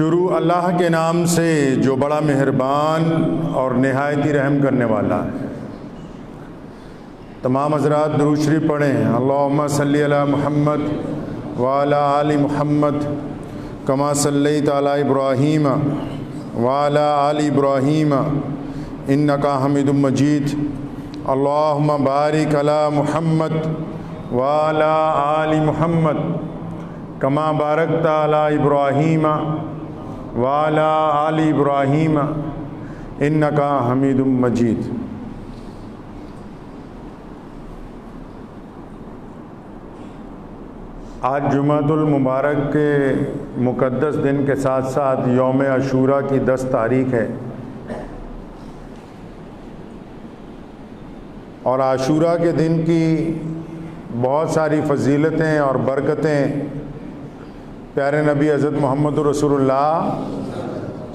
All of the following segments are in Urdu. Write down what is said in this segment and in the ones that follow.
شروع اللہ کے نام سے جو بڑا مہربان اور نہایت ہی رحم کرنے والا ہے۔ تمام حضرات درود شریف پڑھیں۔ اللہم صلی علی محمد وعلی آل محمد کما صلیت علی ابراہیم وعلی آل ابراہیم انکا حمید مجید۔ اللہم بارک علی محمد وعلی آل محمد کما بارکت علی ابراہیم وعلی آل ابراہیم انکا حمید مجید۔ آج جمعۃ المبارک کے مقدس دن کے ساتھ ساتھ یوم عاشوراء کی 10 تاریخ ہے، اور عاشوراء کے دن کی بہت ساری فضیلتیں اور برکتیں پیارے نبی حضرت محمد رسول اللہ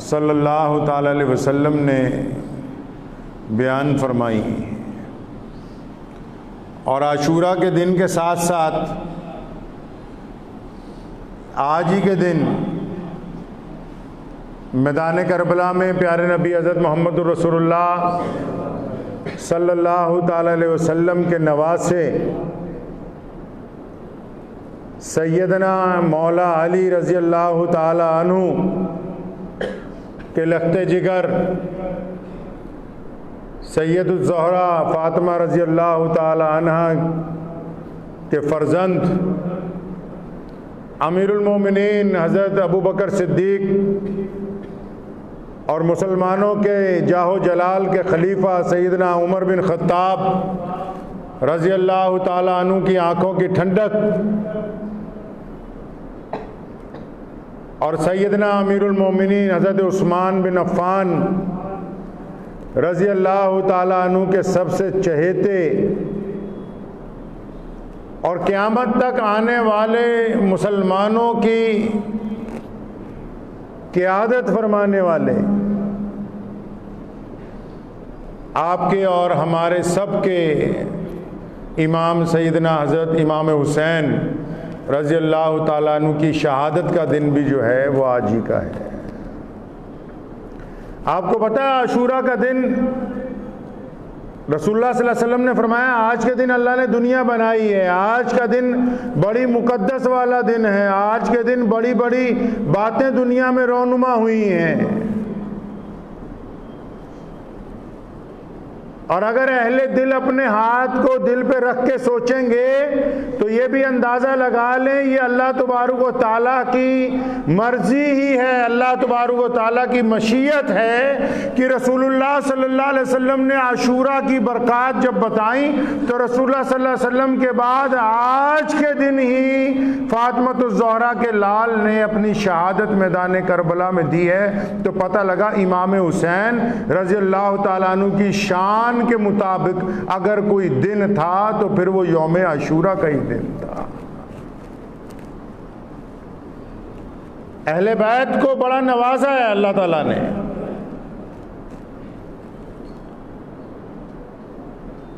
صلی اللہ تعالی علیہ وسلم نے بیان فرمائی، اور عاشوراء کے دن کے ساتھ ساتھ آج ہی کے دن میدان کربلا میں پیارے نبی حضرت محمد رسول اللہ صلی اللہ تعالی علیہ وسلم کے نواسے سیدنا مولا علی رضی اللہ تعالی عنہ کے لخت جگر سید الزہرا فاطمہ رضی اللہ تعالی عنہ کے فرزند امیر المومنین حضرت ابوبکر صدیق اور مسلمانوں کے جاہ و جلال کے خلیفہ سیدنا عمر بن خطاب رضی اللہ تعالی عنہ کی آنکھوں کی ٹھنڈک اور سیدنا امیر المومنین حضرت عثمان بن عفان رضی اللہ تعالی عنہ کے سب سے چہیتے اور قیامت تک آنے والے مسلمانوں کی قیادت فرمانے والے آپ کے اور ہمارے سب کے امام سیدنا حضرت امام حسین رضی اللہ تعالیٰ عنہ کی شہادت کا دن بھی جو ہے وہ آج ہی کا ہے۔ آپ کو پتہ ہے عاشوراء کا دن رسول اللہ صلی اللہ علیہ وسلم نے فرمایا آج کے دن اللہ نے دنیا بنائی ہے، آج کا دن بڑی مقدس والا دن ہے، آج کے دن بڑی بڑی باتیں دنیا میں رونما ہوئی ہیں، اور اگر اہل دل اپنے ہاتھ کو دل پہ رکھ کے سوچیں گے تو یہ بھی اندازہ لگا لیں یہ اللہ تبارک و تعالیٰ کی مرضی ہی ہے، اللہ تبارک و تعالیٰ کی مشیت ہے کہ رسول اللہ صلی اللہ علیہ وسلم نے عاشوراء کی برکات جب بتائیں تو رسول اللہ صلی اللہ علیہ وسلم کے بعد آج کے دن ہی فاطمۃ الزہرا کے لال نے اپنی شہادت میدان کربلا میں دی ہے، تو پتہ لگا امام حسین رضی اللہ تعالیٰ عنہ کی شان کے مطابق اگر کوئی دن تھا تو پھر وہ یوم عاشوراء کا ہی دن تھا۔ اہل بیت کو بڑا نوازا ہے اللہ تعالیٰ نے۔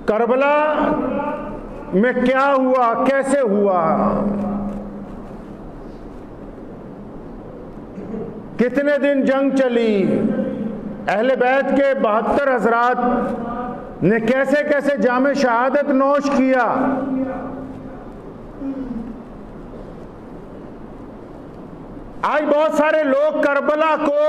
کربلا میں کیا ہوا، کیسے ہوا، کتنے دن جنگ چلی، اہل بیت کے 72 حضرات نے کیسے کیسے جام شہادت نوش کیا، آج بہت سارے لوگ کربلا کو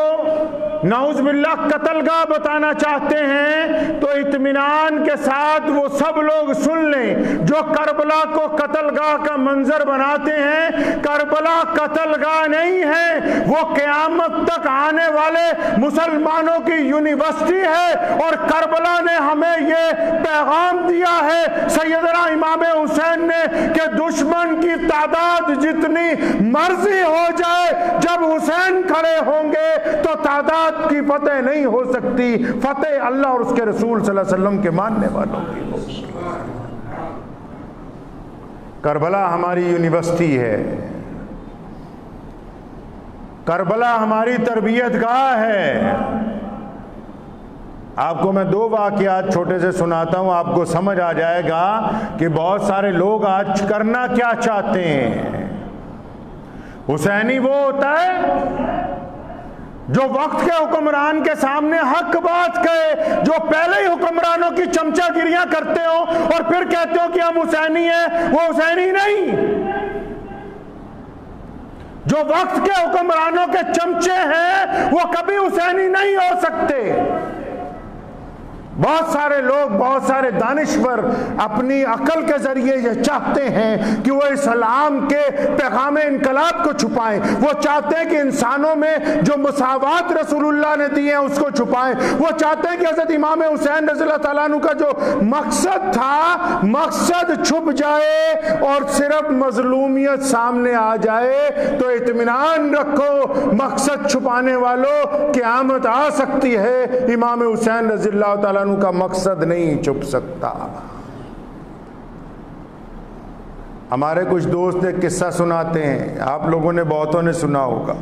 نعوذ باللہ قتل گاہ بتانا چاہتے ہیں، تو اطمینان کے ساتھ وہ سب لوگ سن لیں جو کربلا کو قتل گاہ کا منظر بناتے ہیں، کربلا قتل گاہ نہیں ہے، وہ قیامت تک آنے والے مسلمانوں کی یونیورسٹی ہے، اور کربلا نے ہمیں یہ پیغام دیا ہے سیدنا امام حسین نے کہ دشمن کی تعداد جتنی مرضی ہو جائے جب حسین کھڑے ہوں گے تو تعداد کی فتح نہیں ہو سکتی، فتح اللہ اور اس کے رسول صلی اللہ علیہ وسلم کے ماننے والوں کی ہوگی۔ کربلا ہماری یونیورسٹی ہے، کربلا ہماری تربیت گاہ ہے۔ آپ کو میں 2 واقعات چھوٹے سے سناتا ہوں، آپ کو سمجھ آ جائے گا کہ بہت سارے لوگ آج کرنا کیا چاہتے ہیں۔ حسینی وہ ہوتا ہے جو وقت کے حکمران کے سامنے حق بات کہے، جو پہلے ہی حکمرانوں کی چمچہ گریاں کرتے ہو اور پھر کہتے ہو کہ ہم حسینی ہیں، وہ حسینی نہیں۔ جو وقت کے حکمرانوں کے چمچے ہیں وہ کبھی حسینی نہیں ہو سکتے۔ بہت سارے لوگ، بہت سارے دانشور اپنی عقل کے ذریعے یہ چاہتے ہیں کہ وہ اسلام کے پیغام انقلاب کو چھپائیں، وہ چاہتے ہیں کہ انسانوں میں جو مساوات رسول اللہ نے دی ہیں اس کو چھپائیں، وہ چاہتے ہیں کہ حضرت امام حسین رضی اللہ تعالیٰ عنہ کا جو مقصد تھا، مقصد چھپ جائے اور صرف مظلومیت سامنے آ جائے۔ تو اطمینان رکھو مقصد چھپانے والوں، قیامت آ سکتی ہے، امام حسین رضی اللہ تعالیٰ کا مقصد نہیں چھپ سکتا۔ ہمارے کچھ دوست ایک قصہ سناتے ہیں، آپ لوگوں نے بہتوں نے سنا ہوگا۔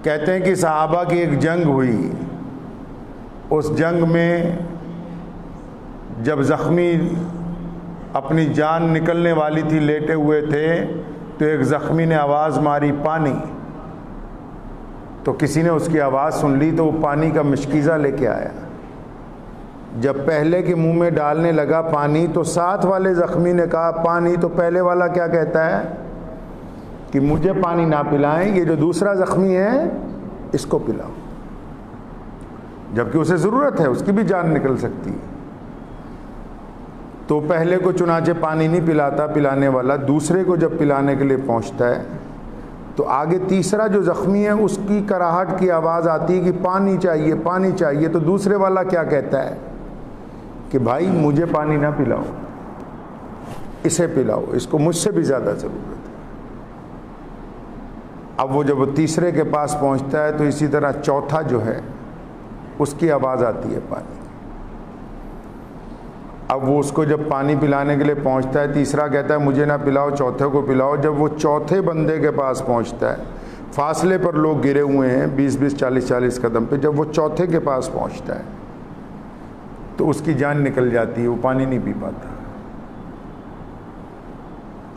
کہتے ہیں کہ صحابہ کی ایک جنگ ہوئی، اس جنگ میں جب زخمی اپنی جان نکلنے والی تھی، لیٹے ہوئے تھے، تو ایک زخمی نے آواز ماری پانی، تو کسی نے اس کی آواز سن لی تو وہ پانی کا مشکیزہ لے کے آیا۔ جب پہلے کے منہ میں ڈالنے لگا پانی تو ساتھ والے زخمی نے کہا پانی، تو پہلے والا کیا کہتا ہے کہ مجھے پانی نہ پلائیں، یہ جو دوسرا زخمی ہے اس کو پلاؤ، جبکہ اسے ضرورت ہے، اس کی بھی جان نکل سکتی ہے۔ تو پہلے کو چنانچہ پانی نہیں پلاتا پلانے والا، دوسرے کو جب پلانے کے لیے پہنچتا ہے تو آگے تیسرا جو زخمی ہے اس کی کراہٹ کی آواز آتی ہے کہ پانی چاہیے پانی چاہیے، تو دوسرے والا کیا کہتا ہے کہ بھائی مجھے پانی نہ پلاؤ، اسے پلاؤ، اس کو مجھ سے بھی زیادہ ضرورت ہے۔ اب وہ جب وہ تیسرے کے پاس پہنچتا ہے تو اسی طرح چوتھا جو ہے اس کی آواز آتی ہے پانی۔ اب وہ اس کو جب پانی پلانے کے لیے پہنچتا ہے، تیسرا کہتا ہے مجھے نہ پلاؤ، چوتھے کو پلاؤ۔ جب وہ چوتھے بندے کے پاس پہنچتا ہے، فاصلے پر لوگ گرے ہوئے ہیں 20-20 40-40 قدم پہ، جب وہ چوتھے کے پاس پہنچتا ہے تو اس کی جان نکل جاتی ہے، وہ پانی نہیں پی پاتا۔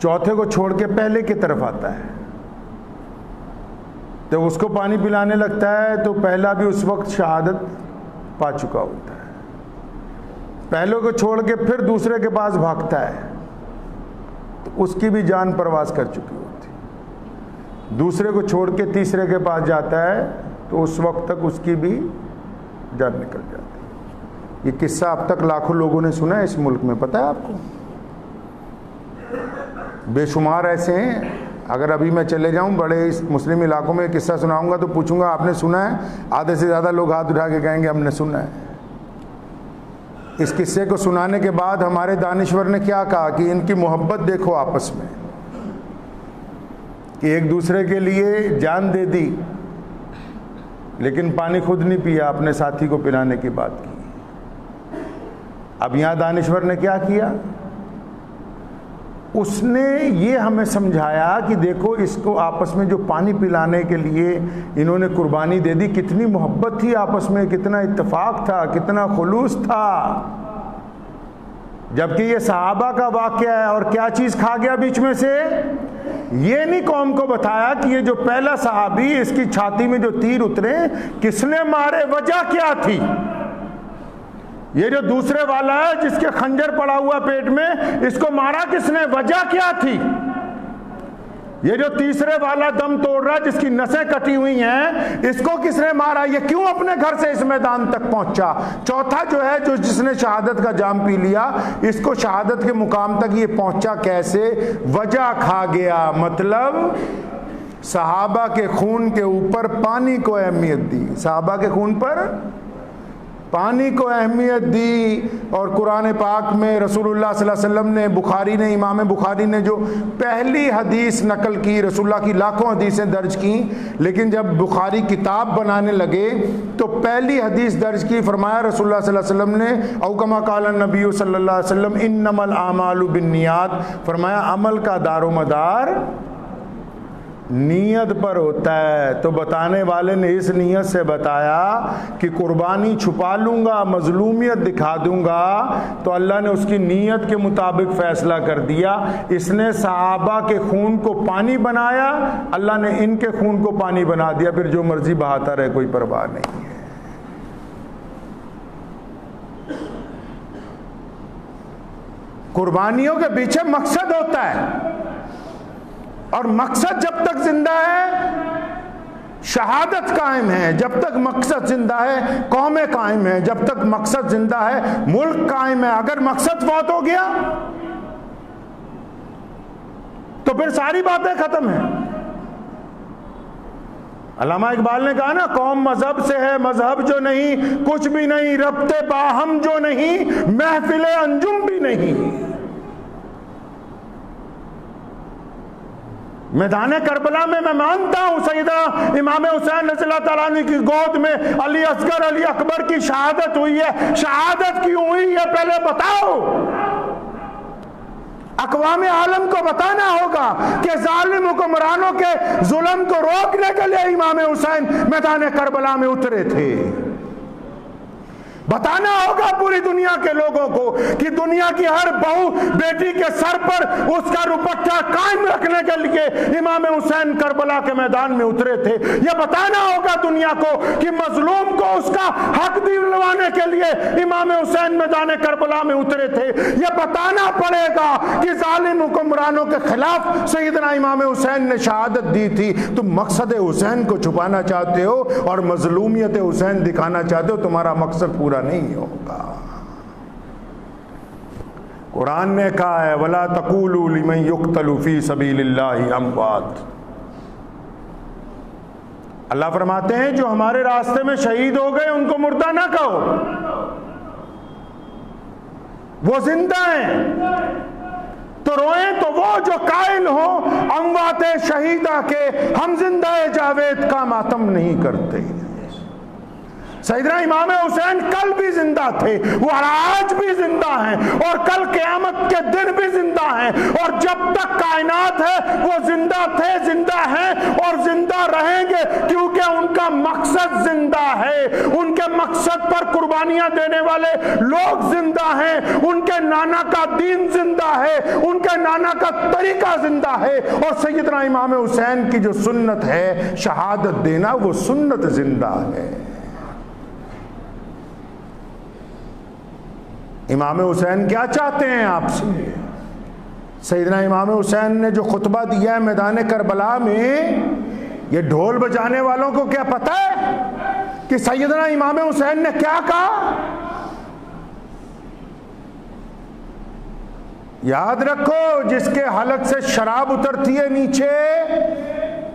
چوتھے کو چھوڑ کے پہلے کی طرف آتا ہے، جب اس کو پانی پلانے لگتا ہے تو پہلا بھی اس وقت شہادت پا چکا ہوتا ہے، پہلے کو چھوڑ کے پھر دوسرے کے پاس بھاگتا ہے تو اس کی بھی جان پرواز کر چکی ہوتی، دوسرے کو چھوڑ کے تیسرے کے پاس جاتا ہے تو اس وقت تک اس کی بھی جان نکل جاتی ہے۔ یہ قصہ اب تک لاکھوں لوگوں نے سنا ہے اس ملک میں، پتہ ہے آپ کو؟ بے شمار ایسے ہیں، اگر ابھی میں چلے جاؤں بڑے اس مسلم علاقوں میں قصہ سناؤں گا تو پوچھوں گا آپ نے سنا ہے؟ آدھے سے زیادہ لوگ ہاتھ اٹھا کے کہیں گے ہم نے سنا ہے۔ اس قصے کو سنانے کے بعد ہمارے دانشور نے کیا کہا کہ ان کی محبت دیکھو آپس میں، کہ ایک دوسرے کے لیے جان دے دی لیکن پانی خود نہیں پیا، اپنے ساتھی کو پلانے کی بات کی۔ اب یہاں دانشور نے کیا کیا؟ اس نے یہ ہمیں سمجھایا کہ دیکھو اس کو آپس میں جو پانی پلانے کے لیے انہوں نے قربانی دے دی، کتنی محبت تھی آپس میں، کتنا اتفاق تھا، کتنا خلوص تھا، جبکہ یہ صحابہ کا واقعہ ہے۔ اور کیا چیز کھا گیا بیچ میں سے؟ یہ نہیں قوم کو بتایا کہ یہ جو پہلا صحابی اس کی چھاتی میں جو تیر اترے کس نے مارے، وجہ کیا تھی؟ یہ جو دوسرے والا ہے جس کے خنجر پڑا ہوا پیٹ میں، اس کو مارا کس نے، وجہ کیا تھی؟ یہ جو تیسرے والا دم توڑ رہا ہے جس کی نسیں کٹی ہوئی ہیں، اس کو کس نے مارا، یہ کیوں اپنے گھر سے اس میدان تک پہنچا؟ چوتھا جو ہے جس نے شہادت کا جام پی لیا، اس کو شہادت کے مقام تک یہ پہنچا کیسے؟ وجہ کھا گیا، مطلب صحابہ کے خون کے اوپر پانی کو اہمیت دی، صحابہ کے خون پر پانی کو اہمیت دی۔ اور قرآن پاک میں رسول اللہ صلی اللہ علیہ وسلم نے، بخاری نے، امام بخاری نے جو پہلی حدیث نقل کی، رسول اللہ کی لاکھوں حدیثیں درج کی، لیکن جب بخاری کتاب بنانے لگے تو پہلی حدیث درج کی، فرمایا رسول اللہ صلی اللہ علیہ وسلم نے، او کما قال النبی صلی اللہ علیہ وسلم انما الاعمال بالنیات، فرمایا عمل کا دار و مدار نیت پر ہوتا ہے. تو بتانے والے نے اس نیت سے بتایا کہ قربانی چھپا لوں گا، مظلومیت دکھا دوں گا، تو اللہ نے اس کی نیت کے مطابق فیصلہ کر دیا. اس نے صحابہ کے خون کو پانی بنایا، اللہ نے ان کے خون کو پانی بنا دیا، پھر جو مرضی بہاتا رہے، کوئی پرواہ نہیں ہے. قربانیوں کے پیچھے مقصد ہوتا ہے، اور مقصد جب تک زندہ ہے شہادت قائم ہے، جب تک مقصد زندہ ہے قومیں قائم ہے، جب تک مقصد زندہ ہے ملک قائم ہے. اگر مقصد فوت ہو گیا تو پھر ساری باتیں ختم ہیں. علامہ اقبال نے کہا نا، قوم مذہب سے ہے، مذہب جو نہیں کچھ بھی نہیں، ربط باہم جو نہیں محفل انجم بھی نہیں. میدان کربلا میں میں مانتا ہوں سیدنا امام حسین رضی اللہ تعالیٰ عنہ کی گود میں علی اصغر علی اکبر کی شہادت ہوئی ہے. شہادت کیوں ہوئی ہے پہلے بتاؤ. اقوام عالم کو بتانا ہوگا کہ ظالم حکمرانوں کے ظلم کو روکنے کے لیے امام حسین میدان کربلا میں اترے تھے. بتانا ہوگا پوری دنیا کے لوگوں کو کہ دنیا کی ہر بہو بیٹی کے سر پر اس کا روپٹہ قائم رکھنے کے لیے امام حسین کربلا کے میدان میں اترے تھے. یہ بتانا ہوگا دنیا کو کہ مظلوم کو اس کا حق دلوانے کے لیے امام حسین میدان کربلا میں اترے تھے. یہ بتانا پڑے گا کہ ظالم حکمرانوں کے خلاف سیدنا امام حسین نے شہادت دی تھی. تم مقصد حسین کو چھپانا چاہتے ہو اور مظلومیت حسین دکھانا چاہتے ہو، تمہارا مقصد پورا نہیں ہوگا. قرآن نے کہا ہے وَلَا تَقُولُوا لِمَنْ يُقْتَلُ فِي سَبِيلِ اللَّهِ أَمْوَاتٌ. اللہ فرماتے ہیں جو ہمارے راستے میں شہید ہو گئے ان کو مردہ نہ کہو، وہ زندہ ہیں. تو روئیں تو وہ جو قائل ہوں اموات شہیدہ کے، ہم زندہ جاوید کا ماتم نہیں کرتے. سیدنا امام حسین کل بھی زندہ تھے، وہ آج بھی زندہ ہیں، اور کل قیامت کے دن بھی زندہ ہیں، اور جب تک کائنات ہے وہ زندہ تھے، زندہ ہیں اور زندہ رہیں گے، کیونکہ ان کا مقصد زندہ ہے. ان کے مقصد پر قربانیاں دینے والے لوگ زندہ ہیں. ان کے نانا کا دین زندہ ہے، ان کے نانا کا طریقہ زندہ ہے. اور سیدنا امام حسین کی جو سنت ہے شہادت دینا، وہ سنت زندہ ہے. امام حسین کیا چاہتے ہیں آپ سے؟ سیدنا امام حسین نے جو خطبہ دیا ہے میدان کربلا میں، یہ ڈھول بجانے والوں کو کیا پتہ ہے کہ سیدنا امام حسین نے کیا کہا؟ یاد رکھو، جس کے حلق سے شراب اترتی ہے نیچے،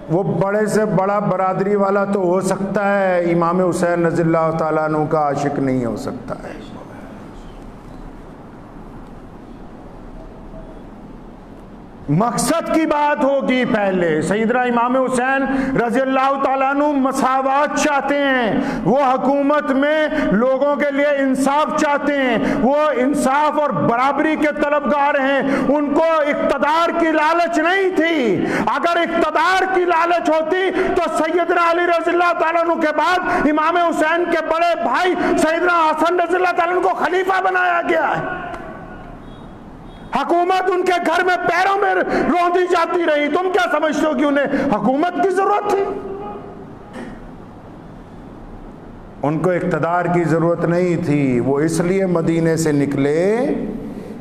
وہ بڑے سے بڑا برادری والا تو ہو سکتا ہے، امام حسین رضی اللہ تعالیٰ عنہ کا عاشق نہیں ہو سکتا ہے. مقصد کی بات ہوگی پہلے. سیدنا امام حسین رضی اللہ تعالیٰ عنہ مساوات چاہتے ہیں، وہ حکومت میں لوگوں کے لیے انصاف چاہتے ہیں، وہ انصاف اور برابری کے طلبگار ہیں. ان کو اقتدار کی لالچ نہیں تھی. اگر اقتدار کی لالچ ہوتی تو سیدنا علی رضی اللہ تعالیٰ عنہ کے بعد امام حسین کے بڑے بھائی سیدنا حسن رضی اللہ تعالیٰ عنہ کو خلیفہ بنایا گیا ہے. حکومت ان کے گھر میں پیروں میں روندی جاتی رہی. تم کیا سمجھتے ہو کہ انہیں حکومت کی ضرورت تھی؟ ان کو اقتدار کی ضرورت نہیں تھی. وہ اس لیے مدینے سے نکلے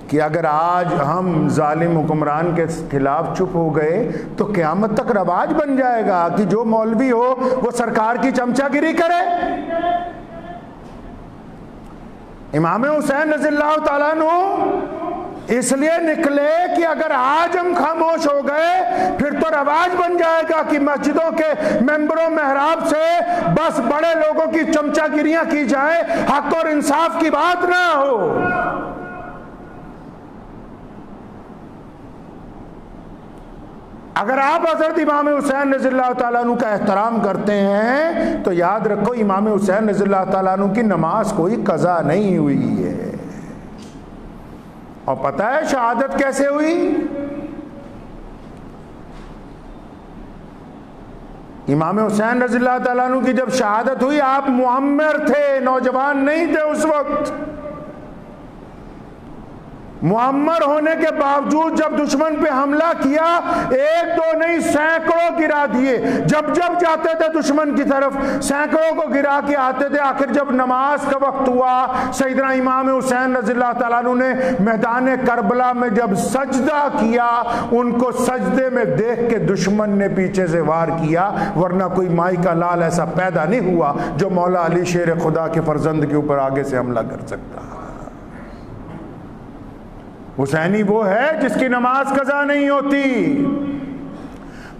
کہ اگر آج ہم ظالم حکمران کے خلاف چپ ہو گئے تو قیامت تک رواج بن جائے گا کہ جو مولوی ہو وہ سرکار کی چمچہ گیری کرے. امام حسین رضی اللہ تعالیٰ عنہ اس لیے نکلے کہ اگر آج ہم خاموش ہو گئے پھر تو رواج بن جائے گا کہ مسجدوں کے ممبروں محراب سے بس بڑے لوگوں کی چمچہ گیریاں کی جائیں، حق اور انصاف کی بات نہ ہو. اگر آپ حضرت امام حسین رضی اللہ تعالیٰ عنہ کا احترام کرتے ہیں تو یاد رکھو امام حسین رضی اللہ تعالیٰ عنہ کی نماز کوئی قضا نہیں ہوئی ہے. اور پتہ ہے شہادت کیسے ہوئی؟ امام حسین رضی اللہ تعالیٰ عنہ کی جب شہادت ہوئی، آپ معمر تھے، نوجوان نہیں تھے اس وقت۔ معمر ہونے کے باوجود جب دشمن پہ حملہ کیا، ایک دو نہیں سینکڑوں گرا دیے۔ جب جاتے تھے دشمن کی طرف سینکڑوں کو گرا کے آتے تھے۔ آخر جب نماز کا وقت ہوا، سیدنا امام حسین رضی اللہ تعالیٰ عنہ نے میدان کربلا میں جب سجدہ کیا، ان کو سجدے میں دیکھ کے دشمن نے پیچھے سے وار کیا، ورنہ کوئی مائی کا لال ایسا پیدا نہیں ہوا جو مولا علی شیر خدا کے فرزند کے اوپر آگے سے حملہ کر سکتا۔ حسینی وہ ہے جس کی نماز قضا نہیں ہوتی،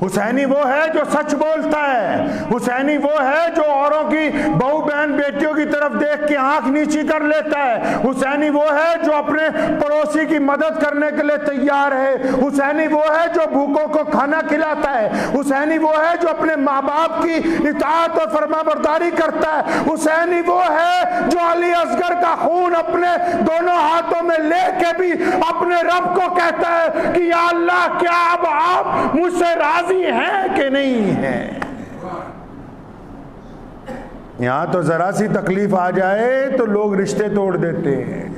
حسینی وہ ہے جو سچ بولتا ہے، حسینی وہ ہے جو اوروں کی بہو بہن بیٹیوں کی طرف دیکھ کے آنکھ نیچی کر لیتا ہے، حسینی وہ ہے جو اپنے پڑوسی کی مدد کرنے کے لیے تیار ہے، حسینی وہ ہے جو بھوکوں کو کھانا کھلاتا ہے، حسینی وہ ہے جو اپنے ماں باپ کی اطاعت اور فرما برداری کرتا ہے، حسینی وہ ہے جو علی اصغر کا خون اپنے دونوں ہاتھوں میں لے کے بھی اپنے رب کو کہتا ہے کہ یا اللہ، کیا اب آپ مجھ سے راضی ہیں کہ نہیں ہیں؟ یہاں تو ذرا سی تکلیف آ جائے تو لوگ رشتے توڑ دیتے ہیں،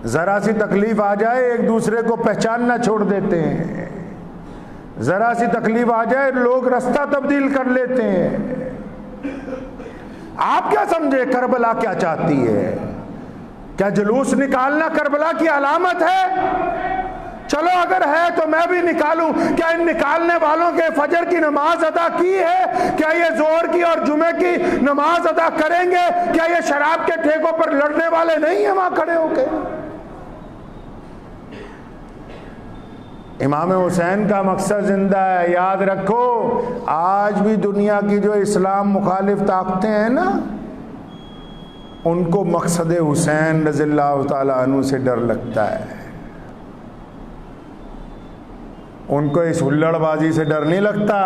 ذرا سی تکلیف آ جائے ایک دوسرے کو پہچاننا چھوڑ دیتے ہیں، ذرا سی تکلیف آ جائے لوگ رستہ تبدیل کر لیتے ہیں۔ آپ کیا سمجھے کربلا کیا چاہتی ہے؟ کیا جلوس نکالنا کربلا کی علامت ہے؟ چلو اگر ہے تو میں بھی نکالوں۔ کیا ان نکالنے والوں کے فجر کی نماز ادا کی ہے؟ کیا یہ ظہر کی اور جمعے کی نماز ادا کریں گے؟ کیا یہ شراب کے ٹھیکوں پر لڑنے والے نہیں ہیں وہاں کھڑے ہو کے؟ امام حسین کا مقصد زندہ ہے، یاد رکھو۔ آج بھی دنیا کی جو اسلام مخالف طاقتیں ہیں نا، ان کو مقصد حسین رضی اللہ تعالیٰ عنہ سے ڈر لگتا ہے، ان کو اس ہلڑ بازی سے ڈر نہیں لگتا،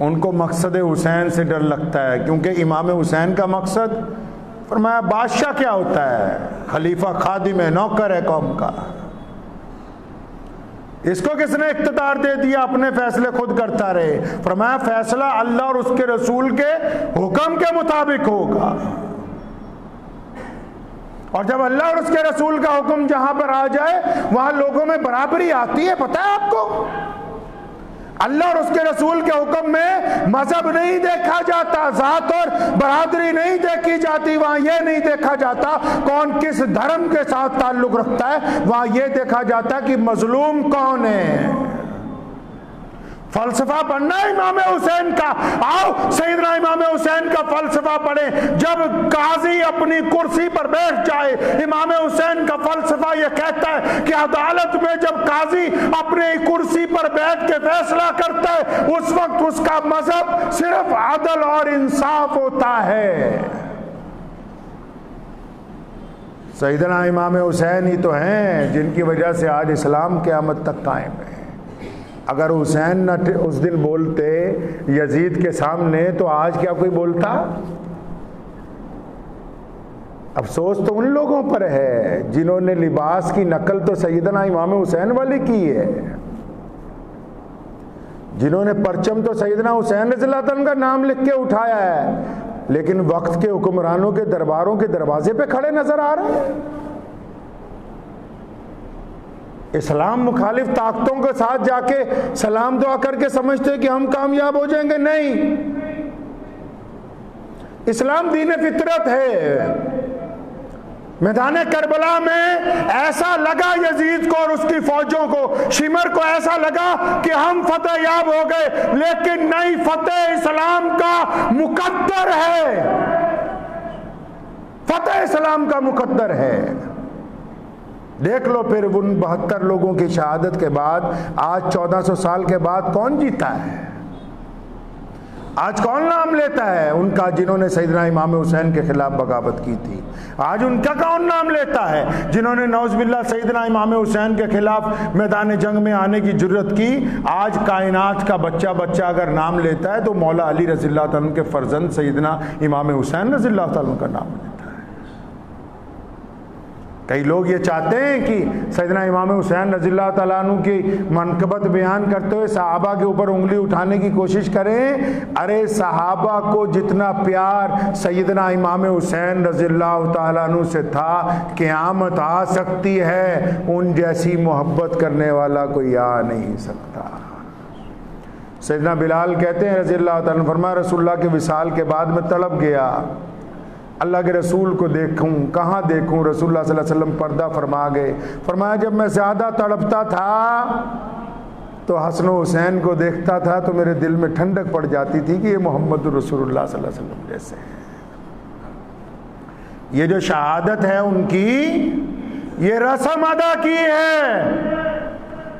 ان کو مقصد حسین سے ڈر لگتا ہے۔ کیونکہ امام حسین کا مقصد، فرمایا بادشاہ کیا ہوتا ہے؟ خلیفہ خادم ہے، نوکر ہے قوم کا۔ اس کو کس نے اقتدار دے دیا اپنے فیصلے خود کرتا رہے؟ فرمایا فیصلہ اللہ اور اس کے رسول کے حکم کے مطابق ہوگا، اور جب اللہ اور اس کے رسول کا حکم جہاں پر آ جائے وہاں لوگوں میں برابری آتی ہے۔ پتہ ہے آپ کو، اللہ اور اس کے رسول کے حکم میں مذہب نہیں دیکھا جاتا، ذات اور برادری نہیں دیکھی جاتی، وہاں یہ نہیں دیکھا جاتا کون کس دھرم کے ساتھ تعلق رکھتا ہے، وہاں یہ دیکھا جاتا ہے کہ مظلوم کون ہے۔ فلسفہ پڑھنا ہے امام حسین کا، آؤ سیدنا امام حسین کا فلسفہ پڑھیں۔ جب قاضی اپنی کرسی پر بیٹھ جائے، امام حسین کا فلسفہ یہ کہتا ہے کہ عدالت میں جب قاضی اپنی کرسی پر بیٹھ کے فیصلہ کرتا ہے، اس وقت اس کا مذہب صرف عدل اور انصاف ہوتا ہے۔ سیدنا امام حسین ہی تو ہیں جن کی وجہ سے آج اسلام قیامت تک قائم ہے۔ اگر حسین نہ اس دن بولتے یزید کے سامنے تو آج کیا کوئی بولتا؟ افسوس تو ان لوگوں پر ہے جنہوں نے لباس کی نقل تو سیدنا امام حسین والی کی ہے، جنہوں نے پرچم تو سیدنا حسین رضی اللہ عنہ کا نام لکھ کے اٹھایا ہے، لیکن وقت کے حکمرانوں کے درباروں کے دروازے پہ کھڑے نظر آ رہے ہیں۔ اسلام مخالف طاقتوں کے ساتھ جا کے سلام دعا کر کے سمجھتے کہ ہم کامیاب ہو جائیں گے، نہیں۔ اسلام دین فطرت ہے۔ میدان کربلا میں ایسا لگا یزید کو اور اس کی فوجوں کو، شمر کو ایسا لگا کہ ہم فتح یاب ہو گئے، لیکن نہیں، فتح اسلام کا مقدر ہے، فتح اسلام کا مقدر ہے۔ دیکھ لو پھر ان 72 لوگوں کی شہادت کے بعد آج 1400 سال کے بعد کون جیتا ہے؟ آج کون نام لیتا ہے ان کا جنہوں نے سیدنا امام حسین کے خلاف بغاوت کی تھی؟ آج ان کا کون نام لیتا ہے جنہوں نے نعوذ باللہ سیدنا امام حسین کے خلاف میدان جنگ میں آنے کی جرت کی؟ آج کائنات کا بچہ اگر نام لیتا ہے تو مولا علی رضی اللہ عنہ کے فرزند سیدنا امام حسین رضی اللہ عنہ کا نام لیتا ہے۔ کئی لوگ یہ چاہتے ہیں کہ سیدنا امام حسین رضی اللہ تعالیٰ عنہ کی منقبت بیان کرتے ہوئے صحابہ کے اوپر انگلی اٹھانے کی کوشش کریں. ارے صحابہ کو جتنا پیار سیدنا امام حسین رضی اللہ تعالیٰ عنہ سے تھا، قیامت آ سکتی ہے ان جیسی محبت کرنے والا کوئی آ نہیں سکتا. سیدنا بلال کہتے ہیں رضی اللہ تعالیٰ عنہ، فرمایا رسول اللہ کے وصال کے بعد میں تڑپ گیا، اللہ کے رسول کو دیکھوں کہاں دیکھوں. رسول اللہ صلی اللہ علیہ وسلم پردہ فرما گئے. فرمایا جب میں زیادہ تڑپتا تھا تو حسن و حسین کو دیکھتا تھا تو میرے دل میں ٹھنڈک پڑ جاتی تھی کہ یہ محمد رسول اللہ صلی اللہ علیہ وسلم جیسے ہیں. یہ جو شہادت ہے ان کی، یہ رسم ادا کی ہے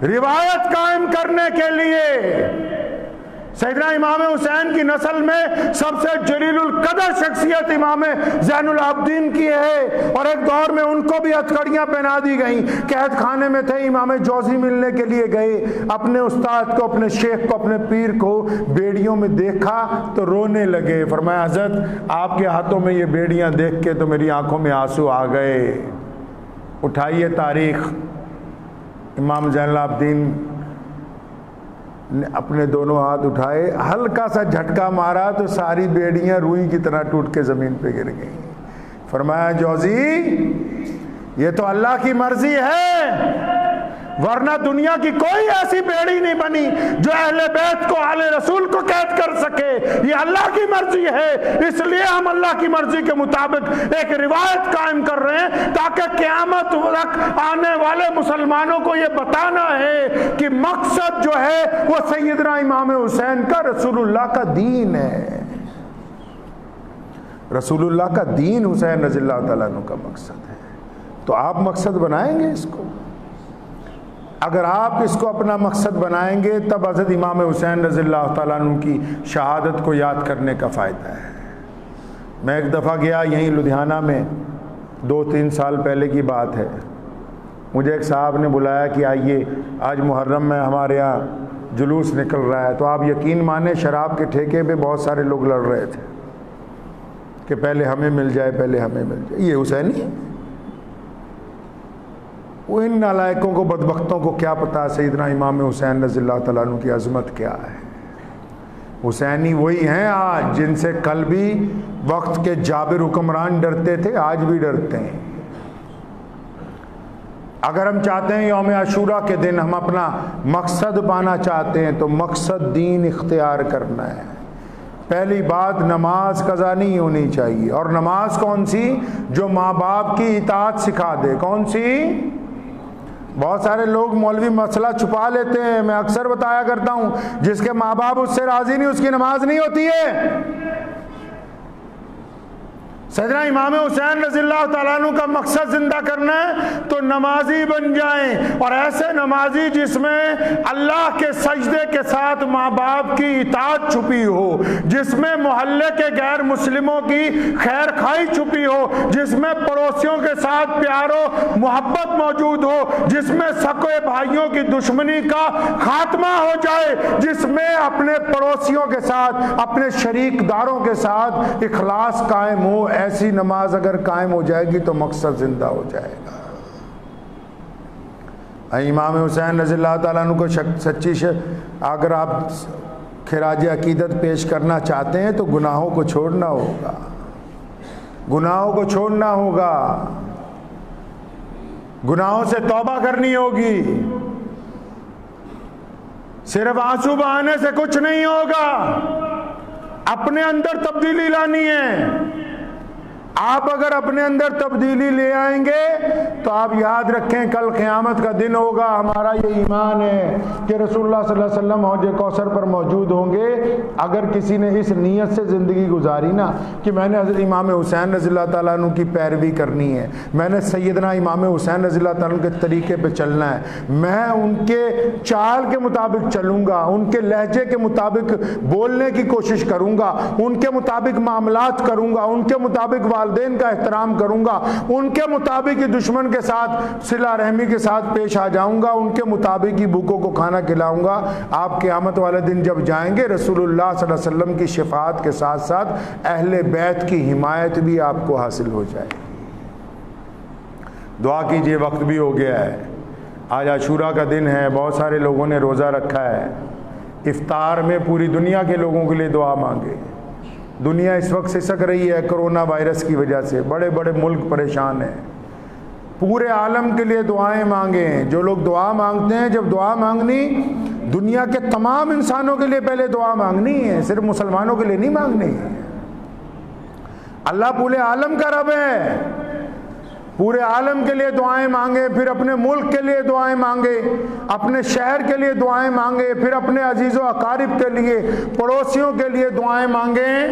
روایت قائم کرنے کے لیے. سیدنا امام حسین کی نسل میں سب سے جلیل القدر شخصیت امام زین العابدین کی ہے، اور ایک دور میں ان کو بھی ہتھکڑیاں پہنا دی گئیں. قید خانے میں تھے، امام جوزی ملنے کے لیے گئے، اپنے استاد کو، اپنے شیخ کو، اپنے پیر کو بیڑیوں میں دیکھا تو رونے لگے. فرمایا حضرت آپ کے ہاتھوں میں یہ بیڑیاں دیکھ کے تو میری آنکھوں میں آنسو آ گئے. اٹھائیے تاریخ، امام زین العابدین نے اپنے دونوں ہاتھ اٹھائے، ہلکا سا جھٹکا مارا تو ساری بیڑیاں روئی کی طرح ٹوٹ کے زمین پہ گر گئیں. فرمایا جوزی یہ تو اللہ کی مرضی ہے، ورنہ دنیا کی کوئی ایسی بیڑی نہیں بنی جو اہل بیت کو، اہل رسول کو قید کر سکے. یہ اللہ کی مرضی ہے، اس لیے ہم اللہ کی مرضی کے مطابق ایک روایت قائم کر رہے ہیں تاکہ قیامت تک آنے والے مسلمانوں کو یہ بتانا ہے کہ مقصد جو ہے وہ سیدنا امام حسین کا، رسول اللہ کا دین ہے. رسول اللہ کا دین حسین رضی اللہ تعالیٰ عنہ کا مقصد ہے. تو آپ مقصد بنائیں گے اس کو. اگر آپ اس کو اپنا مقصد بنائیں گے تب حضرت امام حسین رضی اللہ تعالیٰ عنہ کی شہادت کو یاد کرنے کا فائدہ ہے. میں ایک دفعہ گیا یہیں لدھیانہ میں، 2-3 سال پہلے کی بات ہے. مجھے ایک صاحب نے بلایا کہ آئیے آج محرم میں ہمارے ہاں جلوس نکل رہا ہے. تو آپ یقین مانیں شراب کے ٹھیکے پہ بہت سارے لوگ لڑ رہے تھے کہ پہلے ہمیں مل جائے، پہلے ہمیں مل جائے. یہ حسینی ہے؟ وہ ان نالائقوں کو، بدبختوں کو کیا پتا سیدنا امام حسین رضی اللہ تعالیٰ عنہ کی عظمت کیا ہے. حسینی وہی ہیں آج جن سے کل بھی وقت کے جابر حکمران ڈرتے تھے، آج بھی ڈرتے ہیں. اگر ہم چاہتے ہیں یوم عاشوراء کے دن ہم اپنا مقصد پانا چاہتے ہیں تو مقصد دین اختیار کرنا ہے. پہلی بات، نماز قضا نہیں ہونی چاہیے. اور نماز کون سی؟ جو ماں باپ کی اطاعت سکھا دے. کون سی؟ بہت سارے لوگ مولوی مسئلہ چھپا لیتے ہیں. میں اکثر بتایا کرتا ہوں جس کے ماں باپ اس سے راضی نہیں اس کی نماز نہیں ہوتی ہے. سیدنا امام حسین رضی اللہ تعالیٰ عنہ کا مقصد زندہ کرنا ہے تو نمازی بن جائیں، اور ایسے نمازی جس میں اللہ کے سجدے کے ساتھ ماں باپ کی اطاعت چھپی ہو، جس میں محلے کے غیر مسلموں کی خیر خواہی چھپی ہو، جس میں پڑوسیوں کے ساتھ پیار و محبت موجود ہو، جس میں سگے بھائیوں کی دشمنی کا خاتمہ ہو جائے، جس میں اپنے پڑوسیوں کے ساتھ، اپنے شریک داروں کے ساتھ اخلاص قائم ہو. ایسی نماز اگر قائم ہو جائے گی تو مقصد زندہ ہو جائے گا. امام حسین رضی اللہ تعالیٰ عنہ کو سچی اگر آپ خراج عقیدت پیش کرنا چاہتے ہیں تو گناہوں کو چھوڑنا ہوگا. گناہوں کو چھوڑنا ہوگا، گناہوں سے توبہ کرنی ہوگی. صرف آنسو بہانے سے کچھ نہیں ہوگا، اپنے اندر تبدیلی لانی ہے. آپ اگر اپنے اندر تبدیلی لے آئیں گے تو آپ یاد رکھیں کل قیامت کا دن ہوگا. ہمارا یہ ایمان ہے کہ رسول اللہ صلی اللہ علیہ وسلم حوض کوثر پر موجود ہوں گے. اگر کسی نے اس نیت سے زندگی گزاری نا کہ میں نے حضرت امام حسین رضی اللہ تعالیٰ عنہ کی پیروی کرنی ہے، میں نے سیدنا امام حسین رضی اللہ تعالیٰ عنہ کے طریقے پہ چلنا ہے، میں ان کے چال کے مطابق چلوں گا، ان کے لہجے کے مطابق بولنے کی کوشش کروں گا، ان کے مطابق معاملات کروں گا، ان کے مطابق والدین کا احترام کروں گا، ان کے مطابق ہی دشمن کے ساتھ صلہ رحمی کے ساتھ پیش آ جاؤں گا، ان کے مطابق ہی بھوکوں کو کھانا کھلاؤں گا. آپ قیامت والے دن جب جائیں گے رسول اللہ صلی اللہ علیہ وسلم کی شفاعت کے ساتھ ساتھ اہل بیت کی حمایت بھی آپ کو حاصل ہو جائے گی. دعا کیجئے، وقت بھی ہو گیا ہے۔ آج عاشورہ کا دن ہے، بہت سارے لوگوں نے روزہ رکھا ہے۔ افطار میں پوری دنیا کے لوگوں کے لیے دعا مانگے۔ دنیا اس وقت سسک رہی ہے کرونا وائرس کی وجہ سے، بڑے بڑے ملک پریشان ہیں۔ پورے عالم کے لیے دعائیں مانگیں۔ جو لوگ دعا مانگتے ہیں، جب دعا مانگنی دنیا کے تمام انسانوں کے لیے پہلے دعا مانگنی ہے، صرف مسلمانوں کے لیے نہیں مانگنی ہے۔ اللہ پورے عالم کا رب ہے، پورے عالم کے لیے دعائیں مانگے، پھر اپنے ملک کے لیے دعائیں مانگے، اپنے شہر کے لیے دعائیں مانگے، پھر اپنے عزیز و اقارب کے لیے، پڑوسیوں کے لیے دعائیں مانگیں،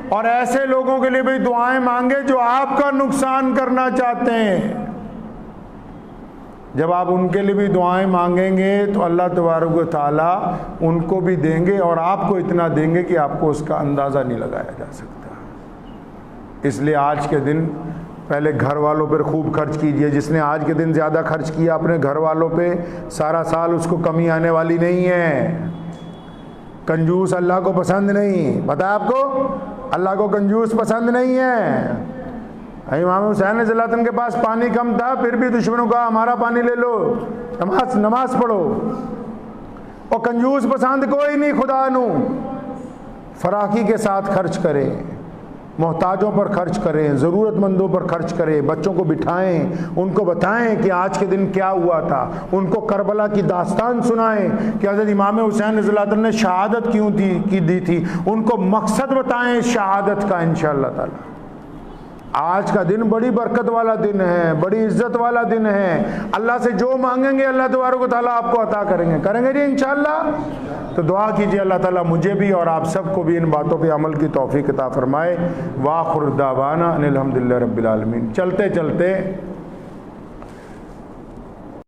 اور ایسے لوگوں کے لیے بھی دعائیں مانگے جو آپ کا نقصان کرنا چاہتے ہیں۔ جب آپ ان کے لیے بھی دعائیں مانگیں گے تو اللہ تبارک و تعالیٰ ان کو بھی دیں گے، اور آپ کو اتنا دیں گے کہ آپ کو اس کا اندازہ نہیں لگایا جا سکتا۔ اس لیے آج کے دن پہلے گھر والوں پر خوب خرچ کیجئے۔ جس نے آج کے دن زیادہ خرچ کیا اپنے گھر والوں پہ، سارا سال اس کو کمی آنے والی نہیں ہے۔ کنجوس اللہ کو پسند نہیں، پتہ ہے آپ کو؟ اللہ کو کنجوس پسند نہیں ہے۔ امام حسین رضی اللہ عنہ کے پاس پانی کم تھا، پھر بھی دشمنوں کا ہمارا پانی لے لو، نماز پڑھو۔ اور کنجوس پسند کوئی نہیں خدا نو۔ فراخی کے ساتھ خرچ کریں، محتاجوں پر خرچ کریں، ضرورت مندوں پر خرچ کریں، بچوں کو بٹھائیں، ان کو بتائیں کہ آج کے دن کیا ہوا تھا، ان کو کربلا کی داستان سنائیں کہ حضرت امام حسین رضی اللہ عنہ نے شہادت کیوں دی تھی، ان کو مقصد بتائیں شہادت کا انشاءاللہ تعالی۔ آج کا دن بڑی برکت والا دن ہے، بڑی عزت والا دن ہے۔ اللہ سے جو مانگیں گے اللہ تبارک و تعالیٰ آپ کو عطا کریں گے جی انشاءاللہ۔ تو دعا کیجئے اللہ تعالیٰ مجھے بھی اور آپ سب کو بھی ان باتوں پہ عمل کی توفیق عطا فرمائے۔ وآخر دعوانا ان الحمدللہ رب العالمین۔ چلتے چلتے